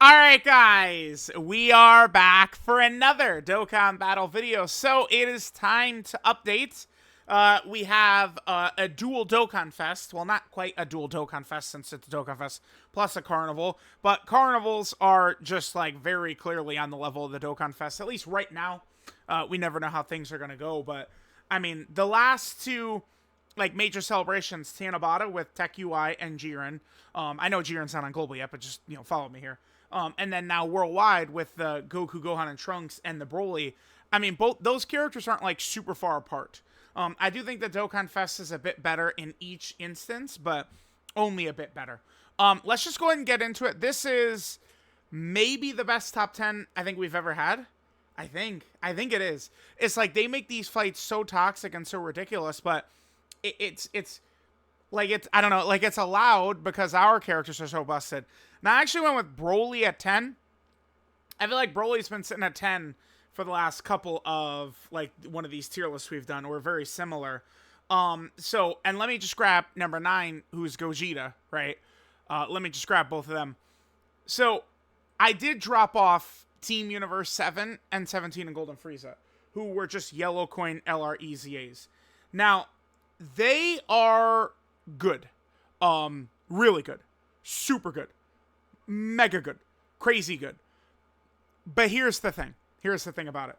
Alright guys, we are back for another Dokkan Battle video. So it is time to update. We have a dual Dokkan Fest. Well, not quite a dual Dokkan Fest since it's a Dokkan Fest plus a Carnival. But Carnivals are just like very clearly on the level of the Dokkan Fest, at least right now. We never know how things are going to go. But, I mean, the last two like major celebrations, Tanabata with Tech UI and Jiren. I know Jiren's not on global yet, but just, follow me here. And then now worldwide with the Goku, Gohan, and Trunks and the Broly. I mean, both those characters aren't like super far apart. I do think the Dokkan Fest is a bit better in each instance, but only a bit better. Let's just go ahead and get into it. This is maybe the best top 10 I think we've ever had. I think it is. It's like they make these fights so toxic and so ridiculous, but it's like I don't know, like it's allowed because our characters are so busted. Now, I actually went with Broly at 10. I feel like Broly's been sitting at 10 for the last couple of, like, one of these tier lists we've done. We're very similar. So, and let me just grab number 9, who's Gogeta, right? Let me just grab both of them. So, I did drop off Team Universe 7 and 17 and Golden Frieza, who were just yellow coin LREZAs. Now, they are good. Really good. Super good. Mega good. Crazy good. But here's the thing. Here's the thing about it.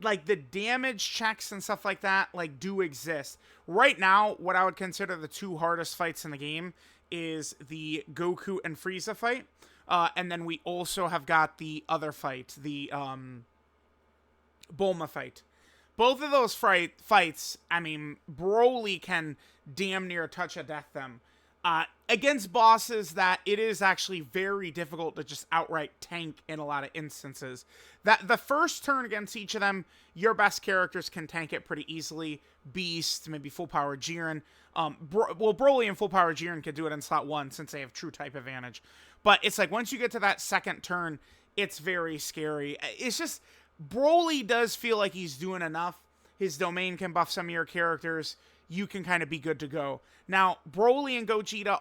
Like, the damage checks and stuff like that, like, do exist. Right now, what I would consider the two hardest fights in the game is the Goku and Frieza fight. And then we also have got the other fight, the Bulma fight. Both of those fights, I mean, Broly can damn near touch a death them. Against bosses that it is actually very difficult to just outright tank in a lot of instances. That the first turn against each of them, your best characters can tank it pretty easily. Beast, maybe full power Jiren. Broly and full power Jiren could do it in slot 1 since they have true type advantage. But it's like once you get to that second turn, it's very scary. It's just Broly does feel like he's doing enough. His domain can buff some of your characters. You can kind of be good to go. Now, Broly and Gogeta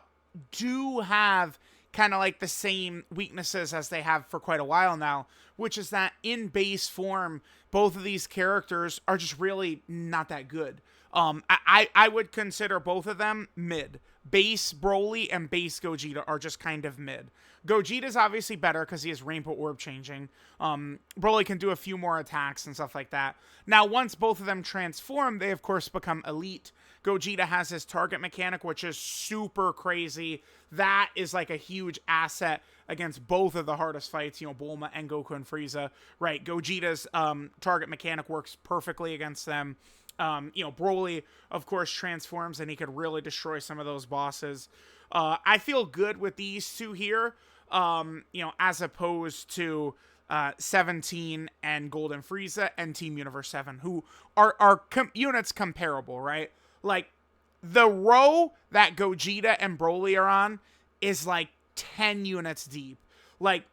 do have kind of like the same weaknesses as they have for quite a while now, which is that in base form, both of these characters are just really not that good. I would consider both of them mid. Base Broly and base Gogeta are just kind of mid. Gogeta's obviously better because he has Rainbow Orb changing. Broly can do a few more attacks and stuff like that. Now, once both of them transform, they of course become elite. Gogeta has his target mechanic, which is super crazy. That is like a huge asset against both of the hardest fights, Bulma and Goku and Frieza. Right, Gogeta's target mechanic works perfectly against them. Broly, of course, transforms and he could really destroy some of those bosses. I feel good with these two here, as opposed to 17 and Golden Frieza and Team Universe 7, who are units comparable, right? Like, the row that Gogeta and Broly are on is like 10 units deep. Like,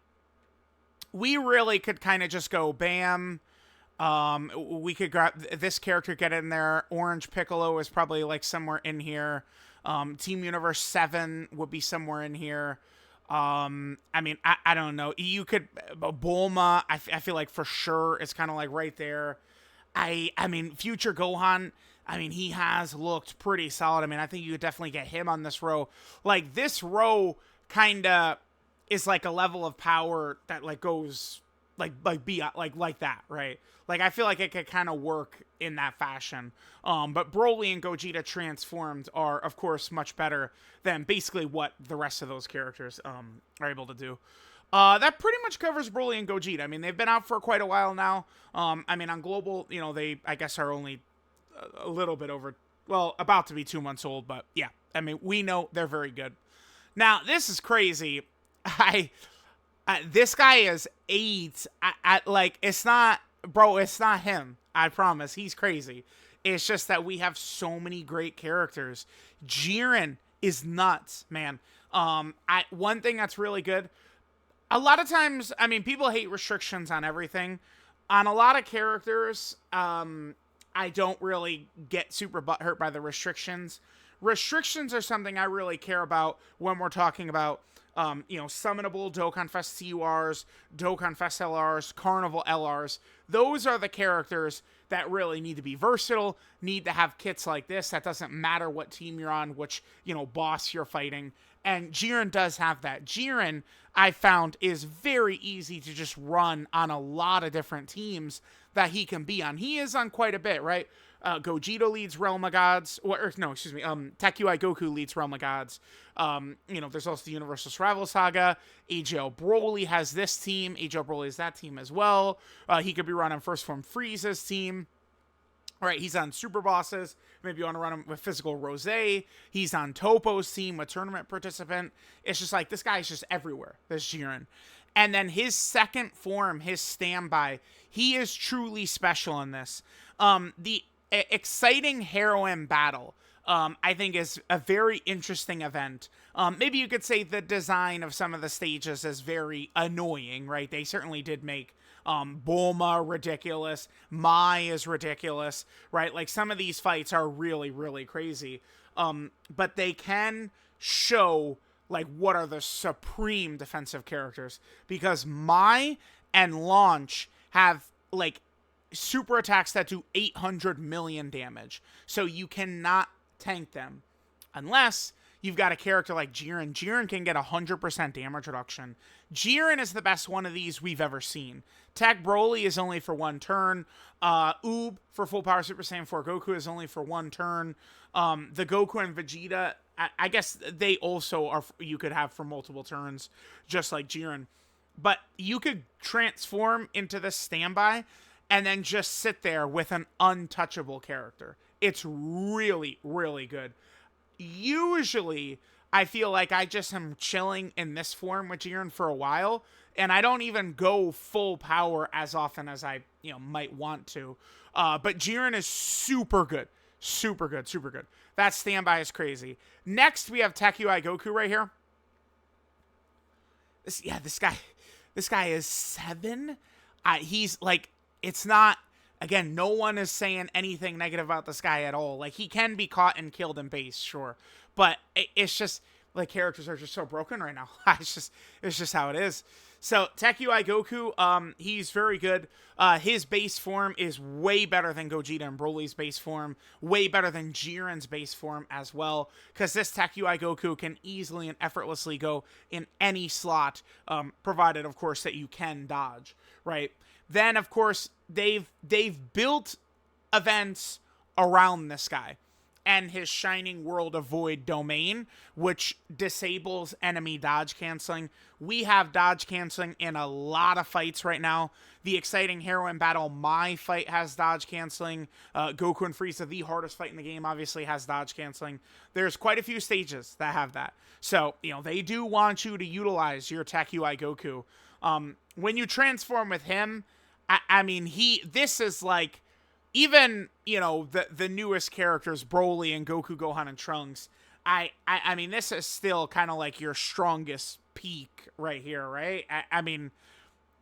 we really could kind of just go bam. We could grab this character, get in there. Orange Piccolo is probably like somewhere in here. Team Universe 7 would be somewhere in here. I mean, I don't know. You could, Bulma, I feel like for sure is kind of like right there. I mean, Future Gohan, I mean, he has looked pretty solid. I mean, I think you could definitely get him on this row. Like, this row kind of is like a level of power that like goes like that, right? Like, I feel like it could kind of work in that fashion. But Broly and Gogeta transformed are, of course, much better than basically what the rest of those characters are able to do. That pretty much covers Broly and Gogeta. I mean, they've been out for quite a while now. I mean, on global, they, I guess, are only a little bit over, well, about to be 2 months old. But, yeah, I mean, we know they're very good. Now, this is crazy. This guy is 8. Like, it's not, bro, it's not him. I promise. He's crazy. It's just that we have so many great characters. Jiren is nuts, man. One thing that's really good, a lot of times, I mean, people hate restrictions on everything. On a lot of characters, I don't really get super butthurt by the restrictions. Restrictions are something I really care about when we're talking about Summonable Dokkan Fest CURs, Dokkan Fest LRs, Carnival LRs. Those are the characters that really need to be versatile, need to have kits like this. That doesn't matter what team you're on, which, boss you're fighting. And Jiren does have that. Jiren, I found, is very easy to just run on a lot of different teams that he can be on. He is on quite a bit, right? Gogeta leads Realm of Gods, Tech UI Goku leads Realm of Gods. There's also the Universal Survival Saga. AGL Broly has this team. AGL Broly is that team as well. He could be run on First Form Frieza's team. All right, he's on Super Bosses. Maybe you want to run him with Physical Rose. He's on Topo's team with Tournament Participant. It's just like, this guy's just everywhere, this Jiren. And then his second form, his standby, he is truly special in this. The exciting heroine battle, I think, is a very interesting event. Maybe you could say the design of some of the stages is very annoying, right? They certainly did make Bulma ridiculous. Mai is ridiculous, right? Like, some of these fights are really, really crazy. But they can show, like, what are the supreme defensive characters. Because Mai and Launch have, like, super attacks that do 800 million damage. So you cannot tank them unless you've got a character like Jiren. Jiren can get 100% damage reduction. Jiren is the best one of these we've ever seen. Tech Broly is only for one turn. Oob for Full Power Super Saiyan 4 Goku is only for one turn. The Goku and Vegeta, I guess they also are, you could have for multiple turns, just like Jiren. But you could transform into this standby and then just sit there with an untouchable character. It's really, really good. Usually, I feel like I just am chilling in this form with Jiren for a while, and I don't even go full power as often as I, might want to. But Jiren is super good. Super good, super good. That standby is crazy. Next, we have Tech UI Goku right here. This guy is 7. He's like, it's not, again, no one is saying anything negative about this guy at all. Like, he can be caught and killed in base, sure. But it's just, like, characters are just so broken right now. It's just how it is. So, Tech UI Goku, he's very good. His base form is way better than Gogeta and Broly's base form. Way better than Jiren's base form as well. Because this Tech UI Goku can easily and effortlessly go in any slot, provided, of course, that you can dodge, right? Then, of course, they've built events around this guy and his Shining World of Void domain, which disables enemy dodge canceling. We have dodge canceling in a lot of fights right now. The exciting heroine battle, my fight, has dodge canceling. Goku and Frieza, the hardest fight in the game, obviously has dodge canceling. There's quite a few stages that have that. So, they do want you to utilize your Tech UI Goku. When you transform with him, I mean, this is like, even, the newest characters, Broly and Goku, Gohan, and Trunks, I mean, this is still kind of like your strongest peak right here, right? I mean,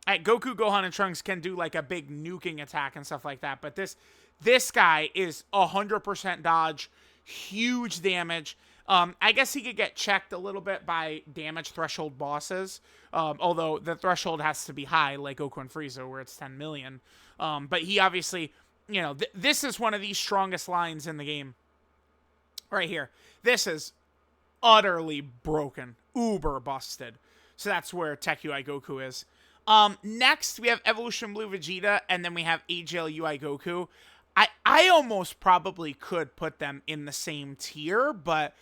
Goku, Gohan, and Trunks can do, like, a big nuking attack and stuff like that, but this guy is 100% dodge, huge damage. I guess he could get checked a little bit by damage threshold bosses, although the threshold has to be high, like Goku and Frieza, where it's 10 million. But he obviously, this is one of the strongest lines in the game. Right here. This is utterly broken. Uber busted. So that's where Tech UI Goku is. Next, we have Evolution Blue Vegeta, and then we have AGL UI Goku. I almost probably could put them in the same tier, but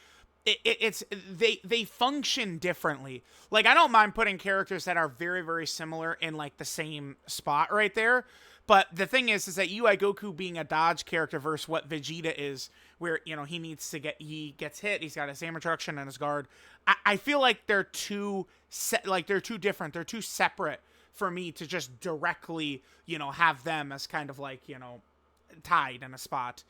they function differently. Like, I don't mind putting characters that are very, very similar in, like, the same spot right there. But the thing is that UI Goku being a dodge character versus what Vegeta is, where, he gets hit, he's got his damage reduction and his guard. I feel like they're too different. They're too separate for me to just directly, have them as kind of like, tied in a spot.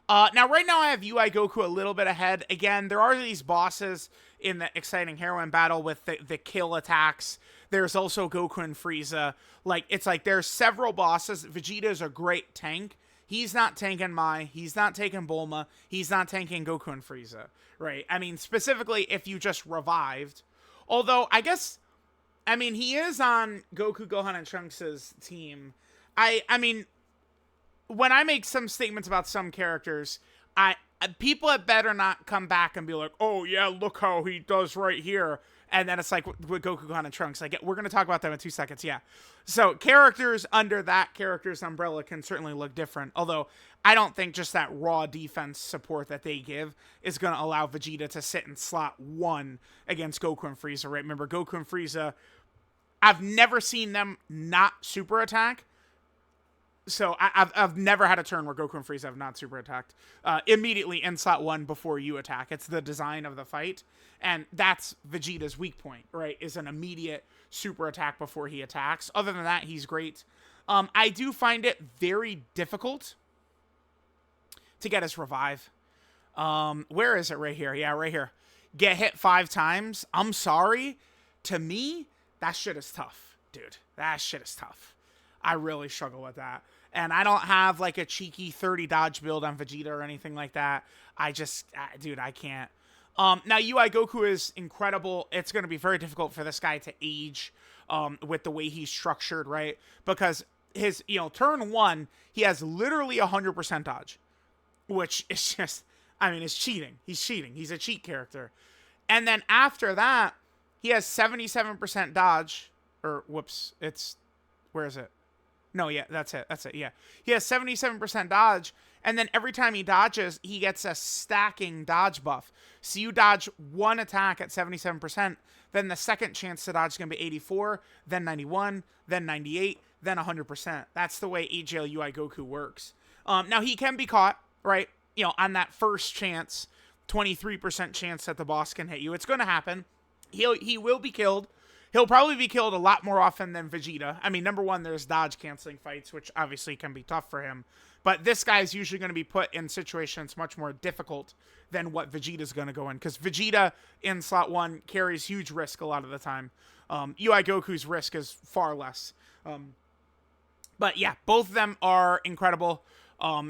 Now, right now, I have UI Goku a little bit ahead. Again, there are these bosses in the exciting heroine battle with the kill attacks. There's also Goku and Frieza. Like, it's like there's several bosses. Vegeta is a great tank. He's not tanking Mai. He's not taking Bulma. He's not tanking Goku and Frieza, right? I mean, specifically, if you just revived, Although, I guess, I mean, he is on Goku, Gohan, and Trunks' team. I mean, when I make some statements about some characters, people had better not come back and be like, oh yeah, look how he does right here. And then it's like with Goku, Gohan, and Trunks. Like, we're going to talk about them in 2 seconds, yeah. So characters under that character's umbrella can certainly look different. Although, I don't think just that raw defense support that they give is going to allow Vegeta to sit in slot 1 against Goku and Frieza, right? Remember, Goku and Frieza, I've never seen them not super attack. So I've never had a turn where Goku and Frieza have not super attacked immediately in slot 1 before you attack. It's the design of the fight, and that's Vegeta's weak point, right? Is an immediate super attack before he attacks. Other than that, he's great. I do find it very difficult to get his revive. Where is it? Right here. Yeah, right here. Get hit 5 times. I'm sorry. To me, that shit is tough, dude. That shit is tough. I really struggle with that. And I don't have like a cheeky 30 dodge build on Vegeta or anything like that. Dude, I can't. Now, UI Goku is incredible. It's going to be very difficult for this guy to age with the way he's structured, right? Because his, turn 1, he has literally 100% dodge, which is just, I mean, it's cheating. He's cheating. He's a cheat character. And then after that, he has 77% dodge, or whoops, where is it? No, yeah, that's it, yeah. He has 77% dodge, and then every time he dodges, he gets a stacking dodge buff. So you dodge 1 attack at 77%, then the second chance to dodge is going to be 84, then 91, then 98, then 100%. That's the way AGL UI Goku works. Now, he can be caught, right? On that first chance, 23% chance that the boss can hit you. It's going to happen. He will be killed. He'll probably be killed a lot more often than Vegeta. I mean, number one, there's dodge-canceling fights, which obviously can be tough for him. But this guy's usually going to be put in situations much more difficult than what Vegeta's going to go in. Because Vegeta in slot 1 carries huge risk a lot of the time. UI Goku's risk is far less. But yeah, both of them are incredible.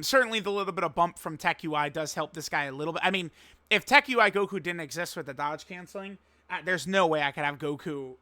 Certainly the little bit of bump from Tech UI does help this guy a little bit. I mean, if Tech UI Goku didn't exist with the dodge-canceling, there's no way I could have Goku,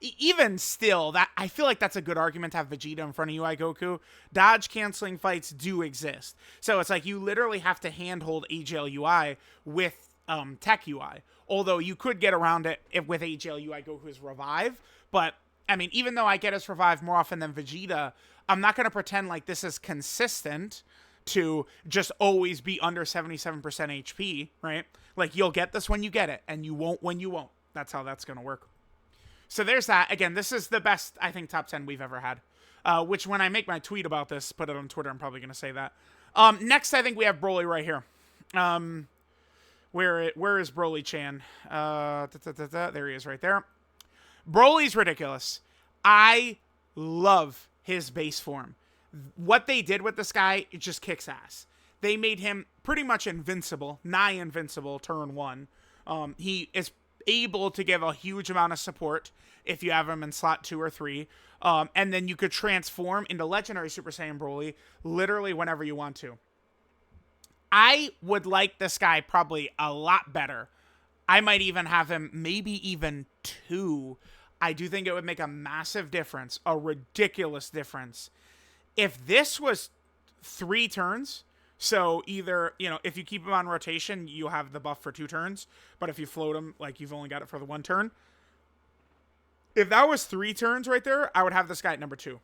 even still, that I feel like that's a good argument to have Vegeta in front of UI Goku. Dodge-canceling fights do exist. So it's like you literally have to handhold AGL UI with Tech UI. Although you could get around it with AGL UI Goku's revive. But, I mean, even though I get his revive more often than Vegeta, I'm not going to pretend like this is consistent to just always be under 77% HP, right? Like, you'll get this when you get it, and you won't when you won't. That's how that's going to work. So there's that. Again, this is the best, I think, top 10 we've ever had. Which, when I make my tweet about this, put it on Twitter, I'm probably going to say that. Next, I think we have Broly right here. Where is Broly-chan? There he is right there. Broly's ridiculous. I love his base form. What they did with this guy, it just kicks ass. They made him pretty much invincible, nigh invincible, turn 1. He is able to give a huge amount of support if you have him in slot 2 or 3. And then you could transform into Legendary Super Saiyan Broly literally whenever you want to. I would like this guy probably a lot better. I might even have him maybe even 2. I do think it would make a massive difference, a ridiculous difference. If this was 3 turns, so either, if you keep him on rotation, you have the buff for 2 turns, but if you float him, like, you've only got it for the 1 turn. If that was 3 turns right there, I would have this guy at number 2.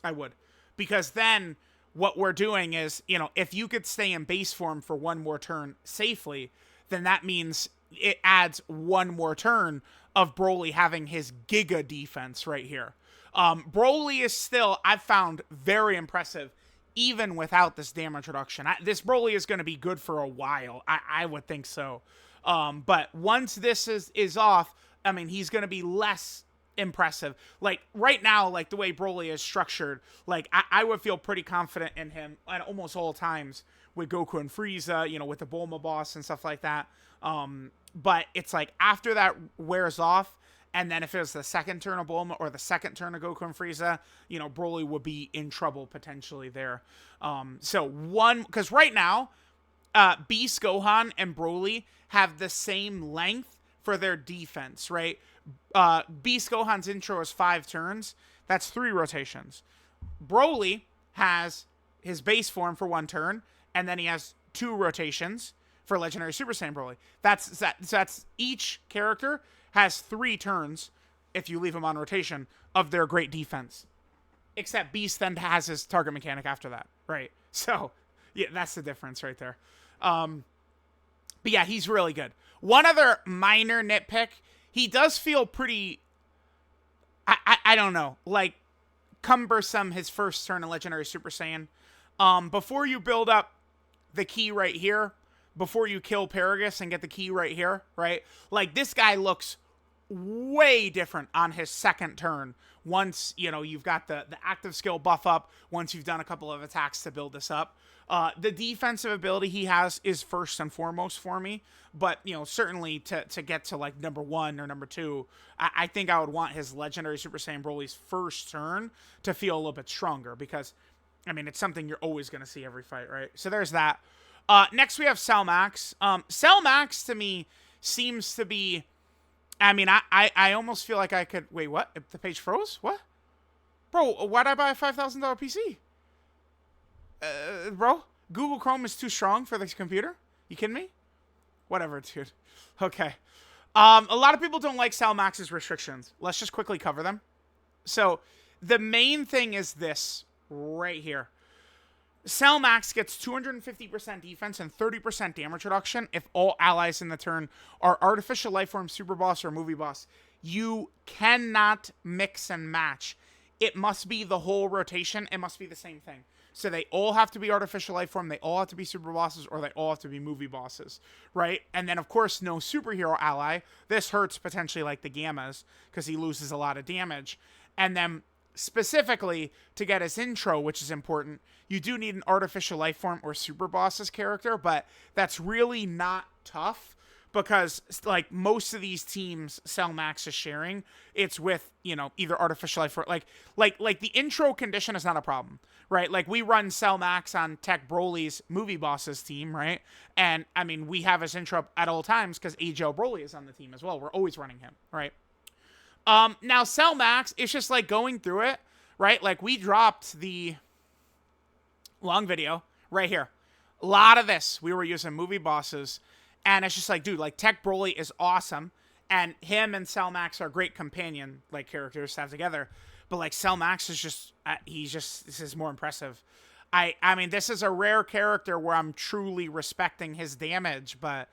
I would. Because then what we're doing is, if you could stay in base form for 1 more turn safely, then that means it adds 1 more turn of Broly having his Giga defense right here. Broly is still, I've found, very impressive, even without this damage reduction. This Broly is going to be good for a while. I would think so. But once this is off, I mean, he's going to be less impressive. Like, right now, like, the way Broly is structured, like, I would feel pretty confident in him at almost all times with Goku and Frieza, with the Bulma boss and stuff like that. But it's like, after that wears off, and then if it was the second turn of Bulma or the second turn of Goku and Frieza, Broly would be in trouble potentially there. Because right now, Beast Gohan and Broly have the same length for their defense, right? Beast Gohan's intro is 5 turns. That's 3 rotations. Broly has his base form for 1 turn, and then he has 2 rotations for Legendary Super Saiyan Broly. That's each character has 3 turns, if you leave them on rotation, of their great defense. Except Beast then has his target mechanic after that, right? So, yeah, that's the difference right there. But yeah, he's really good. One other minor nitpick, he does feel pretty, I don't know, like cumbersome his first turn in Legendary Super Saiyan. Before you build up the key right here, before you kill Paragus and get the key right here, right? Like, this guy looks way different on his second turn once, you know, you've got the active skill buff up, once you've done a couple of attacks to build this up. The defensive ability he has is first and foremost for me, but, you know, certainly to get to, like, number 1 or number 2, I think I would want his Legendary Super Saiyan Broly's first turn to feel a little bit stronger, because, I mean, it's something you're always going to see every fight, right? So there's that. Next we have Cell Max. Cell Max, to me, seems to be... I mean, I almost feel like I could... Wait, what? If the page froze? What? Bro, why'd I buy a $5,000 PC? Bro, Google Chrome is too strong for this computer? You kidding me? Whatever, dude. Okay. A lot of people don't like Cell Max's restrictions. Let's just quickly cover them. So, the main thing is this right here. Cell Max gets 250% defense and 30% damage reduction if all allies in the turn are Artificial Lifeform, Super Boss, or Movie Boss. You cannot mix and match. It must be the whole rotation. It must be the same thing. So they all have to be Artificial Lifeform, they all have to be Super Bosses, or they all have to be Movie Bosses, right? And then, of course, no superhero ally. This hurts potentially like the Gammas, because he loses a lot of damage. And then, specifically, to get his intro, which is important, you do need an Artificial Lifeform or Super Bosses character, but that's really not tough, because, like, most of these teams Cell Max is sharing, it's with, you know, either Artificial Lifeform, like the intro condition is not a problem, right? Like, we run Cell Max on Tech Broly's Movie Bosses team, right? And, I mean, we have his intro at all times, because AJ Broly is on the team as well. We're always running him, right? Now, Cell Max, it's just, like, going through it, right? Like, we dropped the long video right here. A lot of this, we were using Movie Bosses, and it's just like, dude, like, Tech Broly is awesome, and him and Cell Max are great companion, like, characters to have together, but, like, Cell Max is just, this is more impressive. I mean, this is a rare character where I'm truly respecting his damage, but,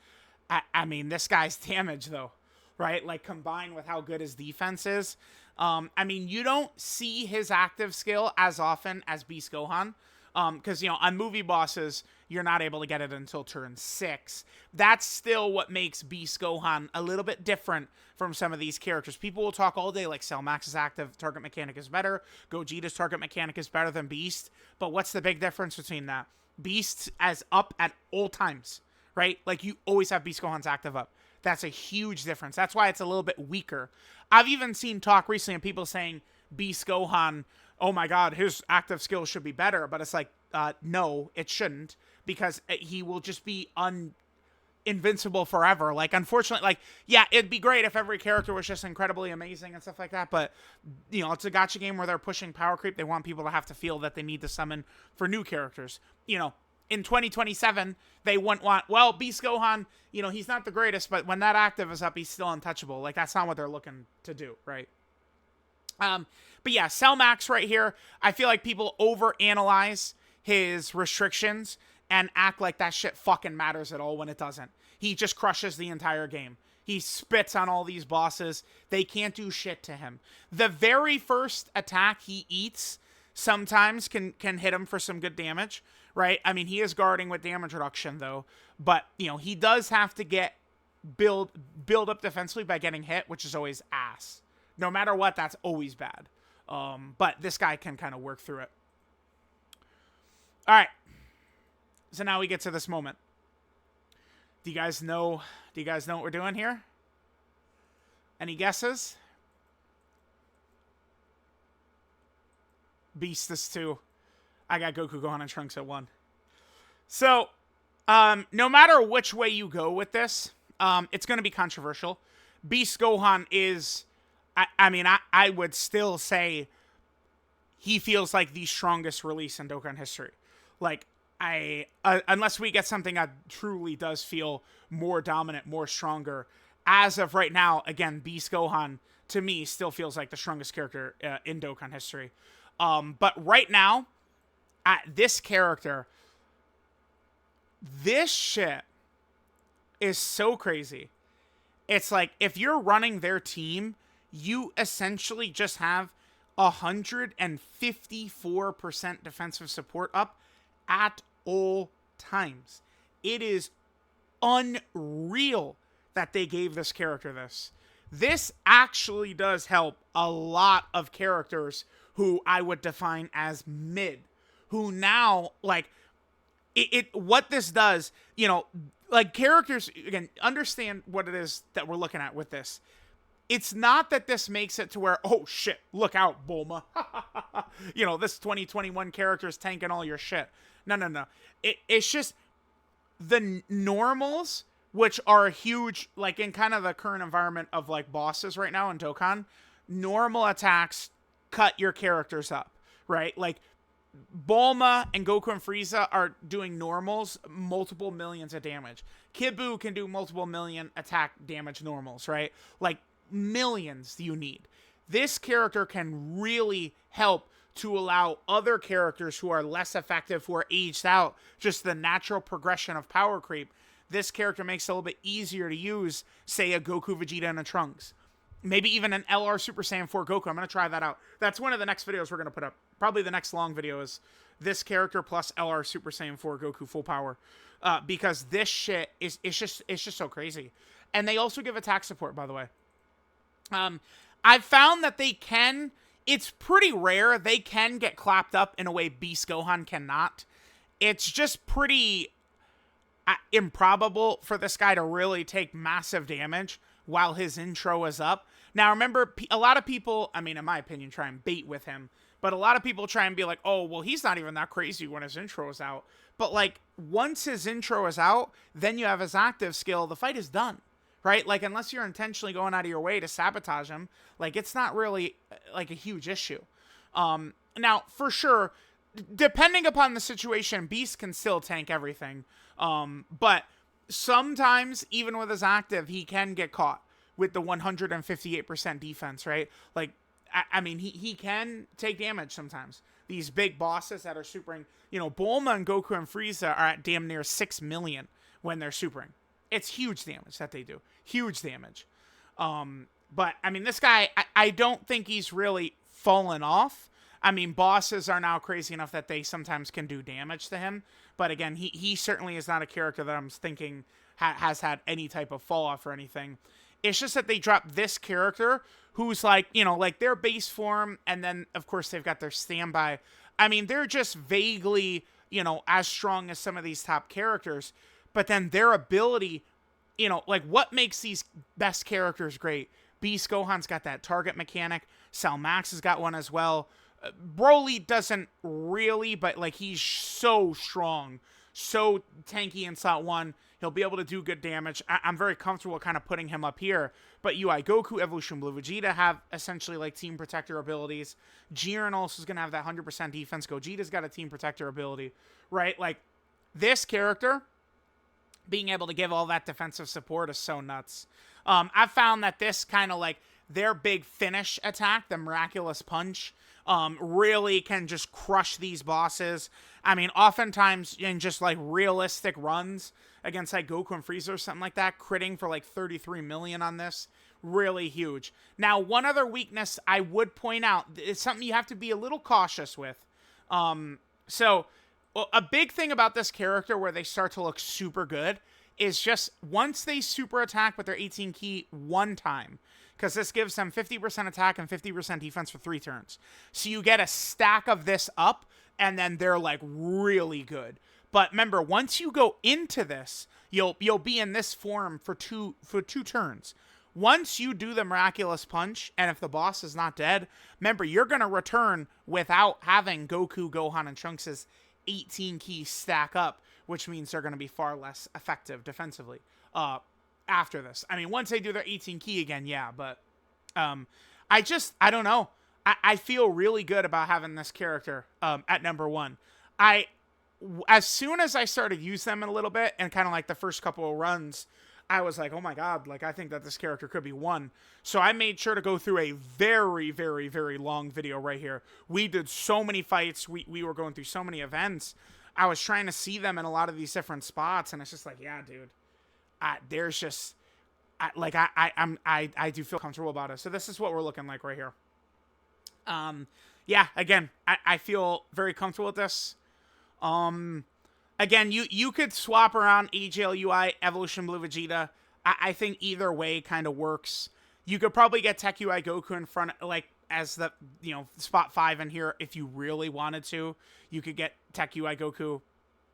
I mean, this guy's damage, though, right? Like, combined with how good his defense is. I mean, you don't see his active skill as often as Beast Gohan, because, you know, on Movie Bosses, you're not able to get it until turn 6. That's still what makes Beast Gohan a little bit different from some of these characters. People will talk all day like Cell Max's active target mechanic is better, Gogeta's target mechanic is better than Beast, but what's the big difference between that? Beast as up at all times, right? Like, you always have Beast Gohan's active up. That's a huge difference. That's why it's a little bit weaker. I've even seen talk recently of people saying Beast Gohan, oh my god, his active skills should be better, but it's like, no, it shouldn't, because he will just be invincible forever. Like, unfortunately, like, yeah, it'd be great if every character was just incredibly amazing and stuff like that, but, you know, it's a gacha game where they're pushing power creep. They want people to have to feel that they need to summon for new characters. You know, in 2027, they wouldn't want, well, Beast Gohan, you know, he's not the greatest, but when that active is up, he's still untouchable. Like, that's not what they're looking to do, right? But yeah, Cell Max right here, I feel like people overanalyze his restrictions and act like that shit fucking matters at all when it doesn't. He just crushes the entire game. He spits on all these bosses. They can't do shit to him. The very first attack he eats sometimes can hit him for some good damage, right? I mean, he is guarding with damage reduction, though. But, you know, he does have to build up defensively by getting hit, which is always ass. No matter what, that's always bad. But this guy can kind of work through it. All right. So now we get to this moment. Do you guys know what we're doing here? Any guesses? Beast is 2. I got Goku, Gohan, and Trunks at 1. So, no matter which way you go with this, it's going to be controversial. Beast Gohan is, I would still say he feels like the strongest release in Dokkan history. Like, unless we get something that truly does feel more dominant, more stronger. As of right now, again, Beast Gohan, to me, still feels like the strongest character in Dokkan history. But right now, this character, this shit is so crazy. It's like, if you're running their team, you essentially just have 154% defensive support up at all times. It is unreal that they gave this character this. This actually does help a lot of characters who I would define as mid, who now, like, what this does, you know, like, characters, again, understand what it is that we're looking at with this. It's not that this makes it to where, oh shit, look out, Bulma. You know, this 2021 character is tanking all your shit. No. It's just the normals, which are huge, like, in kind of the current environment of, like, bosses right now in Dokkan, normal attacks cut your characters up, right? Like, Bulma and Goku and Frieza are doing normals, multiple millions of damage. Kid Buu can do multiple million attack damage normals, right? Like, millions you need. This character can really help to allow other characters who are less effective, who are aged out, just the natural progression of power creep. This character makes it a little bit easier to use, say, a Goku, Vegeta, and a Trunks. Maybe even an LR Super Saiyan 4 Goku. I'm going to try that out. That's one of the next videos we're going to put up. Probably the next long video is this character plus LR Super Saiyan 4 Goku full power. Because this shit is just so crazy. And they also give attack support, by the way. I've found that they can, it's pretty rare, they can get clapped up in a way Beast Gohan cannot. It's just pretty improbable for this guy to really take massive damage while his intro is up. Now, remember, a lot of people, I mean, in my opinion, try and bait with him. But a lot of people try and be like, oh, well, he's not even that crazy when his intro is out. But, like, once his intro is out, then you have his active skill, the fight is done. Right? Like, unless you're intentionally going out of your way to sabotage him, like, it's not really, like, a huge issue. Now, for sure, depending upon the situation, Beast can still tank everything. But sometimes, even with his active, he can get caught with the 158% defense, right? Like, I mean, he can take damage sometimes. These big bosses that are supering, you know, Bulma and Goku and Frieza are at damn near 6 million when they're supering. It's huge damage that they do. Huge damage. But, I mean, this guy, I don't think he's really fallen off. I mean, bosses are now crazy enough that they sometimes can do damage to him. But, again, he certainly is not a character that I'm thinking has had any type of fall off or anything. It's just that they dropped this character who's, like, you know, like, their base form. And then, of course, they've got their standby. I mean, they're just vaguely, you know, as strong as some of these top characters. But then their ability, you know, like, what makes these best characters great? Beast Gohan's got that target mechanic. Cell Max has got one as well. Broly doesn't really, but, like, he's so strong, so tanky in slot 1. He'll be able to do good damage. I'm very comfortable kind of putting him up here. But UI Goku, Evolution Blue Vegeta have essentially, like, Team Protector abilities. Jiren also is going to have that 100% defense. Gogeta's got a Team Protector ability, right? Like, this character being able to give all that defensive support is so nuts. I've found that this kind of, like, their big finish attack, the Miraculous Punch, really can just crush these bosses. I mean, oftentimes in just, like, realistic runs against, like, Goku and Frieza or something like that, critting for, like, 33 million on this, really huge. Now, one other weakness I would point out is something you have to be a little cautious with. Well, a big thing about this character where they start to look super good is just once they super attack with their 18 key one time, because this gives them 50% attack and 50% defense for 3 turns. So you get a stack of this up, and then they're, like, really good. But remember, once you go into this, you'll be in this form for two turns. Once you do the Miraculous Punch, and if the boss is not dead, remember, you're going to return without having Goku, Gohan, and Trunks' 18 keys stack up, which means they're going to be far less effective defensively. after this. I mean, once they do their 18 key again, yeah, but I don't know. I feel really good about having this character at number 1. As soon as I started to use them in a little bit, and kind of like the first couple of runs, I was like, oh my god, like I think that this character could be 1. So I made sure to go through a very, very, very long video right here. We did so many fights. We were going through so many events. I was trying to see them in a lot of these different spots, and it's just like, yeah, dude. There's just, I do feel comfortable about it. So this is what we're looking like right here. Yeah, again, I feel very comfortable with this. Again, you could swap around AGL UI, Evolution Blue Vegeta. I think either way kind of works. You could probably get Tech UI Goku in front, like, as the, you know, spot 5 in here if you really wanted to. You could get Tech UI Goku.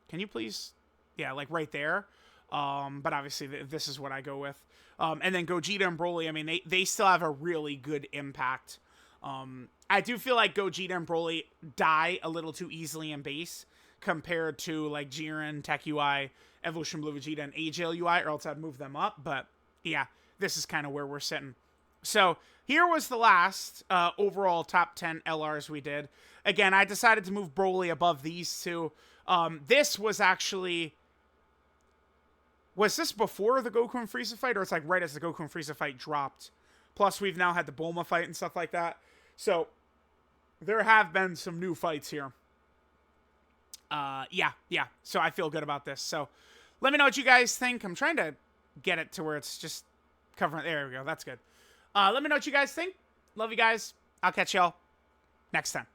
Can you please? Yeah, like right there. But obviously this is what I go with. And then Gogeta and Broly, I mean, they still have a really good impact. I do feel like Gogeta and Broly die a little too easily in base compared to like Jiren, Tech UI, Evolution Blue Vegeta, and AGL UI, or else I'd move them up. But yeah, this is kind of where we're sitting. So here was the last overall top 10 LRs we did. Again, I decided to move Broly above these two. This was actually... Was this before the Goku and Frieza fight, or it's like right as the Goku and Frieza fight dropped? Plus, we've now had the Bulma fight and stuff like that. So, there have been some new fights here. Yeah. So, I feel good about this. So, let me know what you guys think. I'm trying to get it to where it's just covering... There we go. That's good. Let me know what you guys think. Love you guys. I'll catch y'all next time.